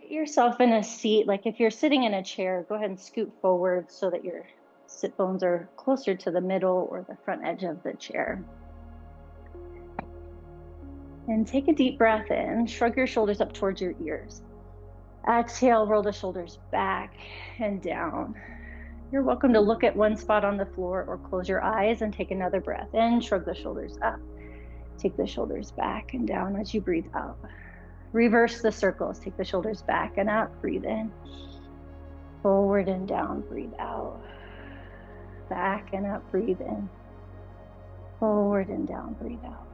Get yourself in a seat. Like if you're sitting in a chair, go ahead and scoot forward so that your sit bones are closer to the middle or the front edge of the chair. And take a deep breath in. Shrug your shoulders up towards your ears. Exhale, roll the shoulders back and down. You're welcome to look at one spot on the floor or close your eyes and take another breath in. Shrug the shoulders up. Take the shoulders back and down as you breathe out. Reverse the circles. Take the shoulders back and up. Breathe in. Forward and down. Breathe out. Back and up. Breathe in. Forward and down. Breathe out.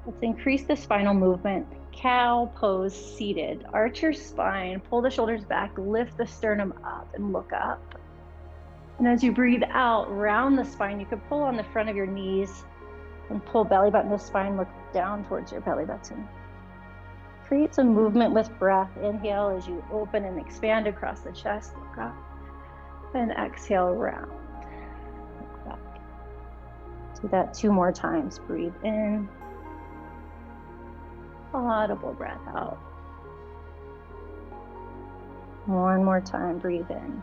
Let's increase the spinal movement. Cow pose seated. Arch your spine. Pull the shoulders back. Lift the sternum up and look up. And as you breathe out, round the spine. You could pull on the front of your knees and pull belly button to spine. Look down towards your belly button. Create some movement with breath. Inhale as you open and expand across the chest. Look up. And exhale, round. Look back. Do that 2 more times. Breathe in. Audible breath out. 1 more time. Breathe in.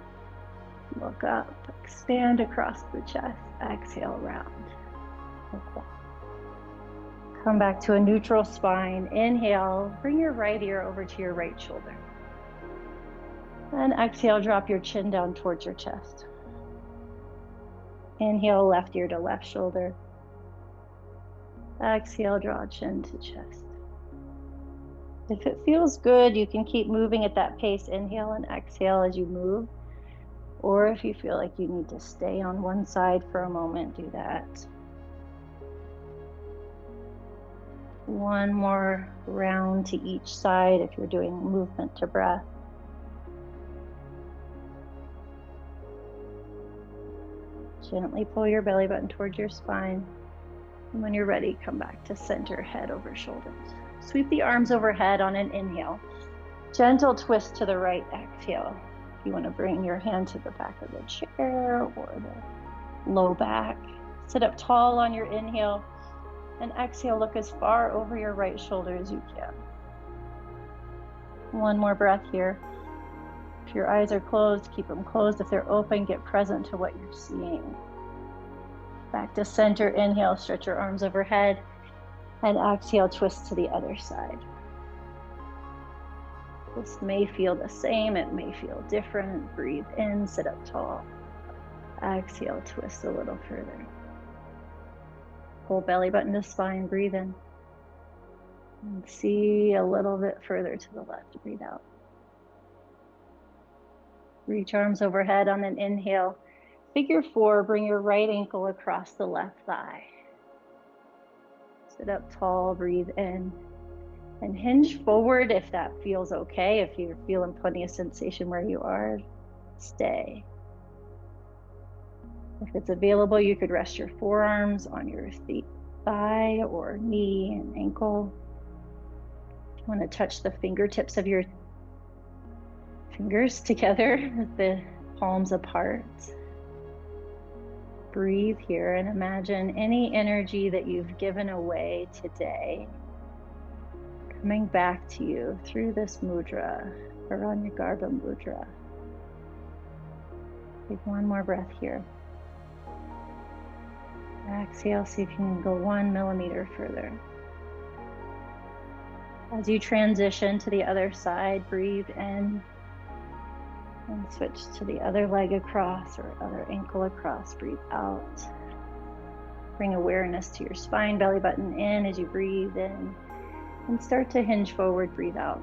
Look up. Expand across the chest. Exhale, round. Look back. Come back to a neutral spine. Inhale, bring your right ear over to your right shoulder. And exhale, drop your chin down towards your chest. Inhale, left ear to left shoulder. Exhale, draw chin to chest. If it feels good, you can keep moving at that pace. Inhale and exhale as you move. Or if you feel like you need to stay on one side for a moment, do that. 1 more round to each side if you're doing movement to breath. Gently pull your belly button towards your spine. And when you're ready, come back to center, head over shoulders. Sweep the arms overhead on an inhale. Gentle twist to the right, exhale. If you want to bring your hand to the back of the chair or the low back. Sit up tall on your inhale. And exhale, look as far over your right shoulder as you can. 1 more breath here. If your eyes are closed, keep them closed. If they're open, get present to what you're seeing. Back to center, inhale, stretch your arms overhead. And exhale, twist to the other side. This may feel the same, it may feel different. Breathe in, sit up tall. Exhale, twist a little further. Pull belly button to spine, breathe in. And see a little bit further to the left, breathe out. Reach arms overhead on an inhale. Figure 4, bring your right ankle across the left thigh. Sit up tall, breathe in. And hinge forward if that feels okay. If you're feeling plenty of sensation where you are, stay. If it's available, you could rest your forearms on your thigh or knee and ankle. If you want to touch the fingertips of your fingers together with the palms apart. Breathe here and imagine any energy that you've given away today coming back to you through this mudra, Hiranyagarbha mudra. Take 1 more breath here. Exhale, see if you can go 1 millimeter further. As you transition to the other side, breathe in and switch to the other leg across or other ankle across. Breathe out. Bring awareness to your spine, belly button in as you breathe in. And start to hinge forward, breathe out.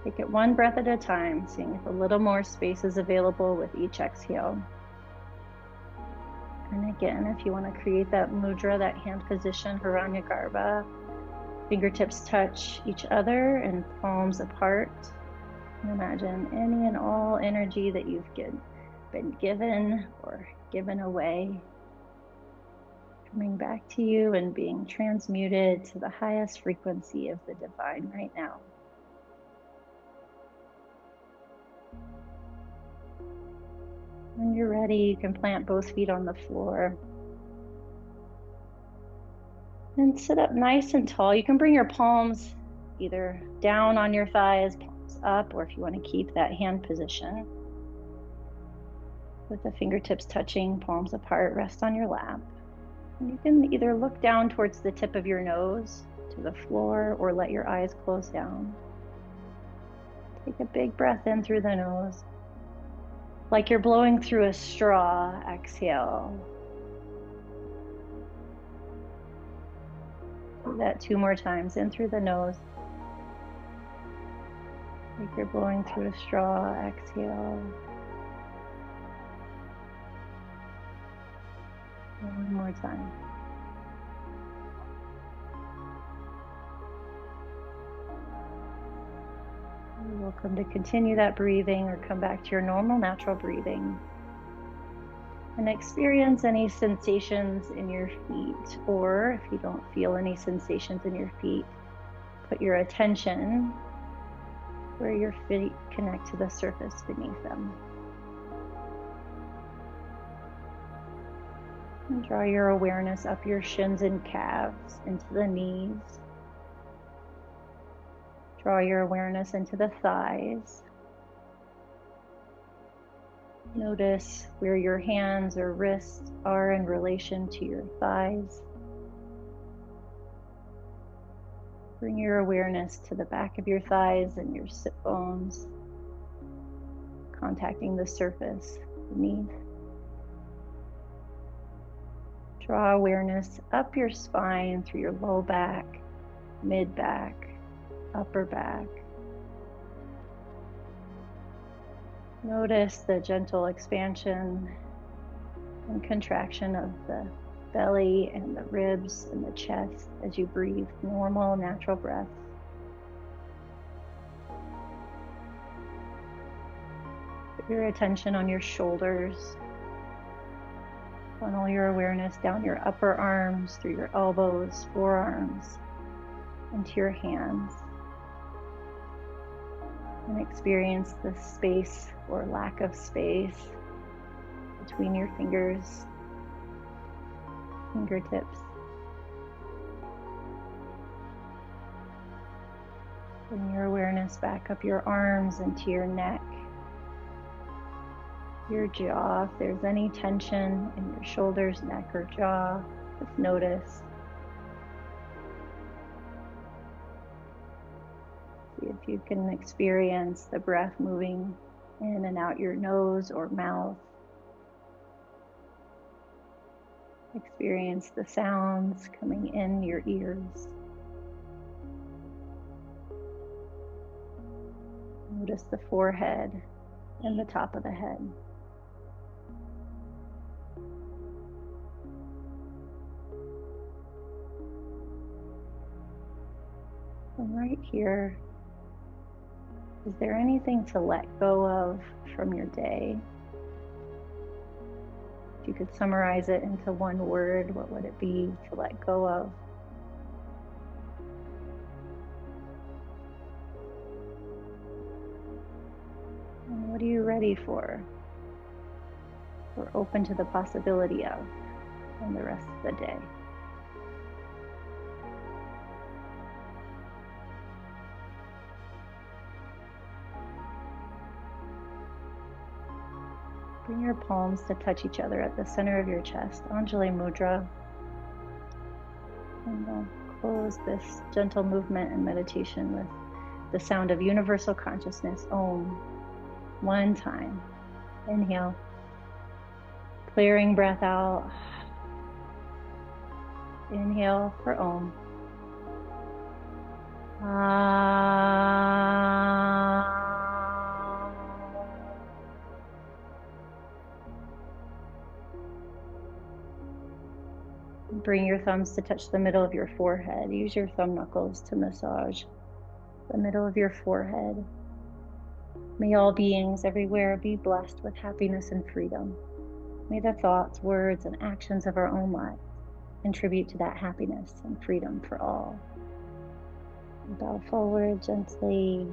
Take it 1 breath at a time, seeing if a little more space is available with each exhale. And again, if you want to create that mudra, that hand position, Hiranyagarbha, fingertips touch each other and palms apart. And imagine any and all energy that you've been given or given away coming back to you and being transmuted to the highest frequency of the divine right now. When you're ready, you can plant both feet on the floor. And sit up nice and tall. You can bring your palms either down on your thighs, up, or if you want to keep that hand position with the fingertips touching, palms apart, rest on your lap. And you can either look down towards the tip of your nose to the floor or let your eyes close down. Take a big breath in through the nose. Like you're blowing through a straw, exhale. Do that 2 more times, in through the nose. Like you're blowing through a straw, exhale. 1 more time. You're welcome to continue that breathing or come back to your normal, natural breathing. And experience any sensations in your feet, or if you don't feel any sensations in your feet, put your attention where your feet connect to the surface beneath them. And draw your awareness up your shins and calves, into the knees. Draw your awareness into the thighs. Notice where your hands or wrists are in relation to your thighs. Bring your awareness to the back of your thighs and your sit bones, contacting the surface beneath. Draw awareness up your spine through your low back, mid back, upper back. Notice the gentle expansion and contraction of the belly and the ribs and the chest as you breathe normal, natural breaths. Put your attention on your shoulders. Funnel your awareness down your upper arms, through your elbows, forearms, into your hands. And experience the space or lack of space between your fingers, fingertips. Bring your awareness back up your arms into your neck, your jaw. If there's any tension in your shoulders, neck, or jaw, just notice. See if you can experience the breath moving in and out your nose or mouth. Experience the sounds coming in your ears. Notice the forehead and the top of the head. And right here, is there anything to let go of from your day? If you could summarize it into one word, what would it be to let go of? And what are you ready for or open to the possibility of in the rest of the day? Bring your palms to touch each other at the center of your chest, Anjali Mudra. And we'll close this gentle movement and meditation with the sound of universal consciousness, Om. 1 time. Inhale. Clearing breath out. Inhale for Om. Bring your thumbs to touch the middle of your forehead. Use your thumb knuckles to massage the middle of your forehead. May all beings everywhere be blessed with happiness and freedom. May the thoughts, words, and actions of our own lives contribute to that happiness and freedom for all. Bow forward gently.